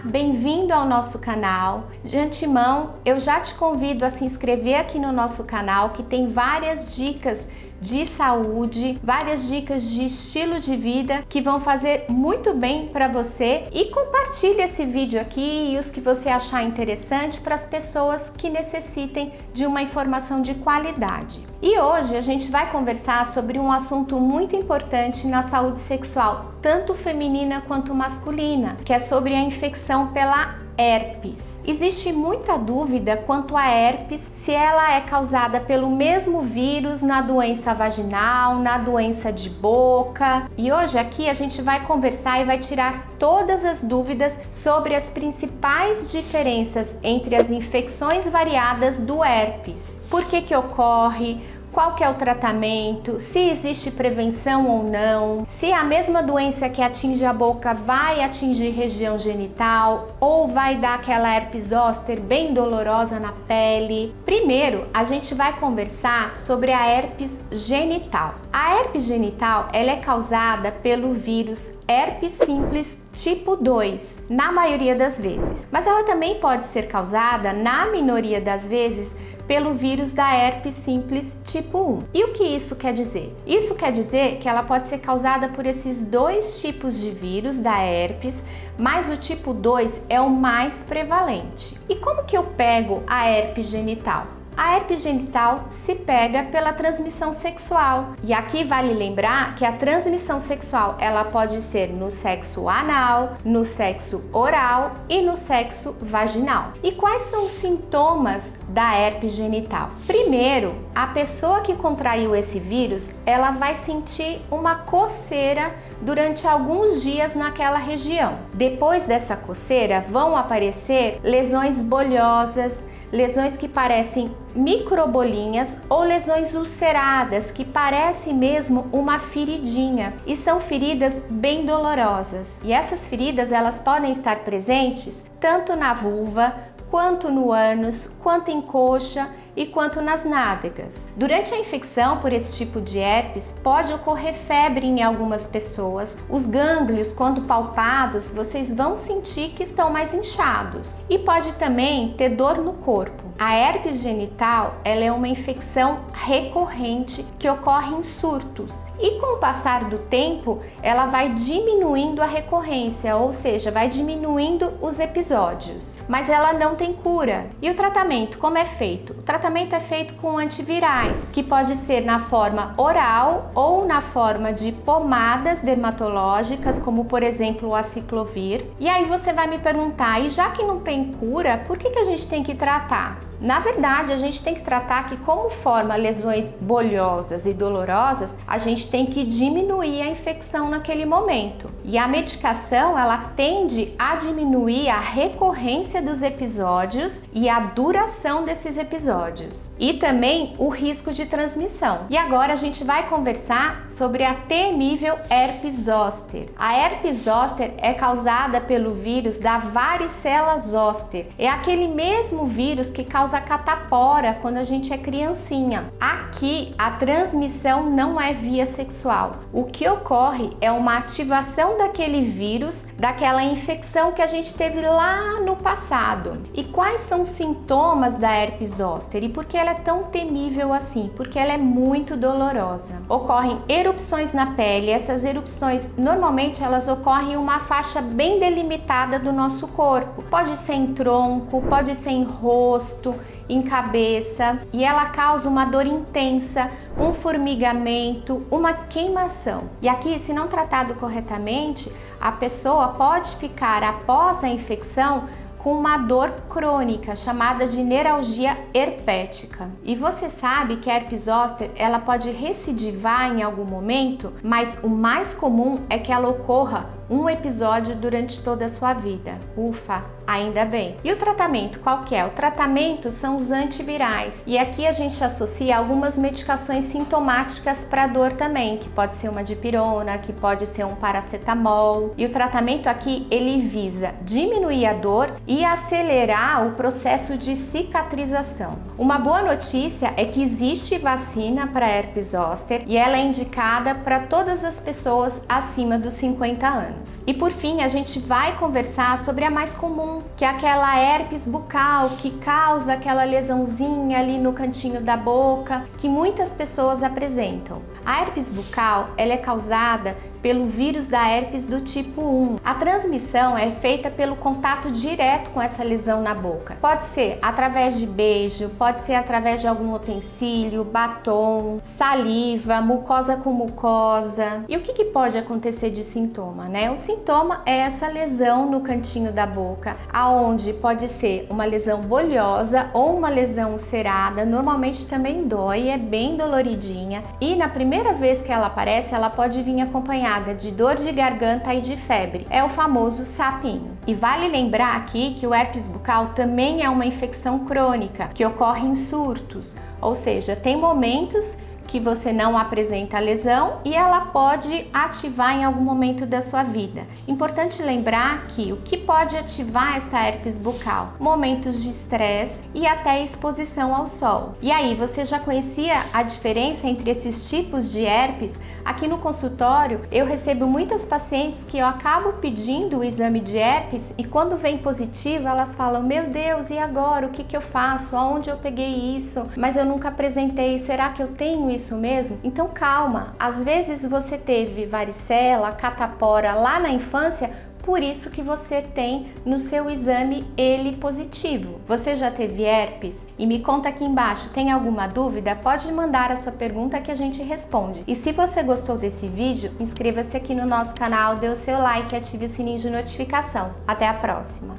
bem-vindo ao nosso canal. De antemão, eu já te convido a se inscrever aqui no nosso canal, que tem várias dicas de saúde, várias dicas de estilo de vida que vão fazer muito bem para você, e compartilhe esse vídeo aqui e os que você achar interessante para as pessoas que necessitem de uma informação de qualidade. E hoje a gente vai conversar sobre um assunto muito importante na saúde sexual, tanto feminina quanto masculina, que é sobre a infecção pela herpes. Existe muita dúvida quanto à herpes, se ela é causada pelo mesmo vírus na doença vaginal, na doença de boca. E hoje aqui a gente vai conversar e vai tirar todas as dúvidas sobre as principais diferenças entre as infecções variadas do herpes. Por que ocorre? Qual que é o tratamento, se existe prevenção ou não, se a mesma doença que atinge a boca vai atingir região genital ou vai dar aquela herpes zoster bem dolorosa na pele. Primeiro, a gente vai conversar sobre a herpes genital. A herpes genital, ela é causada pelo vírus herpes simples tipo 2, na maioria das vezes. Mas ela também pode ser causada, na minoria das vezes, pelo vírus da herpes simples tipo 1. E o que isso quer dizer? Isso quer dizer que ela pode ser causada por esses dois tipos de vírus da herpes, mas o tipo 2 é o mais prevalente. E como que eu pego a herpes genital? A herpes genital se pega pela transmissão sexual. E aqui vale lembrar que a transmissão sexual ela pode ser no sexo anal, no sexo oral e no sexo vaginal. E quais são os sintomas da herpes genital? Primeiro, a pessoa que contraiu esse vírus, ela vai sentir uma coceira durante alguns dias naquela região. Depois dessa coceira vão aparecer lesões bolhosas, lesões que parecem microbolinhas ou lesões ulceradas que parecem mesmo uma feridinha, e são feridas bem dolorosas. E essas feridas elas podem estar presentes tanto na vulva, quanto no ânus, quanto em coxa e quanto nas nádegas. Durante a infecção por esse tipo de herpes, pode ocorrer febre em algumas pessoas. Os gânglios, quando palpados, vocês vão sentir que estão mais inchados. E pode também ter dor no corpo. A herpes genital, ela é uma infecção recorrente que ocorre em surtos. E com o passar do tempo, ela vai diminuindo a recorrência, ou seja, vai diminuindo os episódios. Mas ela não tem cura. E o tratamento, como é feito? O tratamento é feito com antivirais, que pode ser na forma oral ou na forma de pomadas dermatológicas, como por exemplo o aciclovir. E aí você vai me perguntar, e já que não tem cura, por que a gente tem que tratar? Na verdade, a gente tem que tratar que, como forma lesões bolhosas e dolorosas, a gente tem que diminuir a infecção naquele momento. E a medicação, ela tende a diminuir a recorrência dos episódios e a duração desses episódios. E também o risco de transmissão. E agora a gente vai conversar sobre a temível herpes zoster. A herpes zoster é causada pelo vírus da varicela zoster. É aquele mesmo vírus que causa catapora quando a gente é criancinha. Aqui a transmissão não é via sexual. O que ocorre é uma ativação daquele vírus, daquela infecção que a gente teve lá no passado. E quais são os sintomas da herpes zoster e por que ela é tão temível assim? Porque ela é muito dolorosa. Ocorrem erupções na pele. Essas erupções normalmente elas ocorrem em uma faixa bem delimitada do nosso corpo. Pode ser em tronco, pode ser em rosto, em cabeça, e ela causa uma dor intensa, um formigamento, uma queimação. E aqui, se não tratado corretamente, a pessoa pode ficar após a infecção com uma dor crônica chamada de neuralgia herpética. E você sabe que a herpes zoster ela pode recidivar em algum momento, mas o mais comum é que ela ocorra um episódio durante toda a sua vida. Ufa, ainda bem. E o tratamento, qual que é? O tratamento são os antivirais. E aqui a gente associa algumas medicações sintomáticas para dor também, que pode ser uma dipirona, que pode ser um paracetamol. E o tratamento aqui, ele visa diminuir a dor e acelerar o processo de cicatrização. Uma boa notícia é que existe vacina para herpes zoster e ela é indicada para todas as pessoas acima dos 50 anos. anos. E por fim, a gente vai conversar sobre a mais comum, que é aquela herpes bucal, que causa aquela lesãozinha ali no cantinho da boca, que muitas pessoas apresentam. A herpes bucal, ela é causada pelo vírus da herpes do tipo 1. A transmissão é feita pelo contato direto com essa lesão na boca. Pode ser através de beijo, pode ser através de algum utensílio, batom, saliva, mucosa com mucosa. E o que pode acontecer de sintoma, né? O sintoma é essa lesão no cantinho da boca, aonde pode ser uma lesão bolhosa ou uma lesão ulcerada. Normalmente também dói, é bem doloridinha. E na primeira vez que ela aparece, ela pode vir acompanhada de dor de garganta e de febre. É o famoso sapinho. E vale lembrar aqui que o herpes bucal também é uma infecção crônica, que ocorre em surtos, ou seja, tem momentos que você não apresenta a lesão e ela pode ativar em algum momento da sua vida. Importante lembrar que o que pode ativar essa herpes bucal? Momentos de estresse e até exposição ao sol. E aí, você já conhecia a diferença entre esses tipos de herpes? Aqui no consultório, eu recebo muitas pacientes que eu acabo pedindo o exame de herpes e quando vem positivo, elas falam: meu Deus, e agora? O que eu faço? Aonde eu peguei isso? Mas eu nunca apresentei, será que eu tenho isso mesmo? Então calma, às vezes você teve varicela, catapora lá na infância, por isso que você tem no seu exame ele positivo. Você já teve herpes? E me conta aqui embaixo, tem alguma dúvida? Pode mandar a sua pergunta que a gente responde. E se você gostou desse vídeo, inscreva-se aqui no nosso canal, dê o seu like e ative o sininho de notificação. Até a próxima!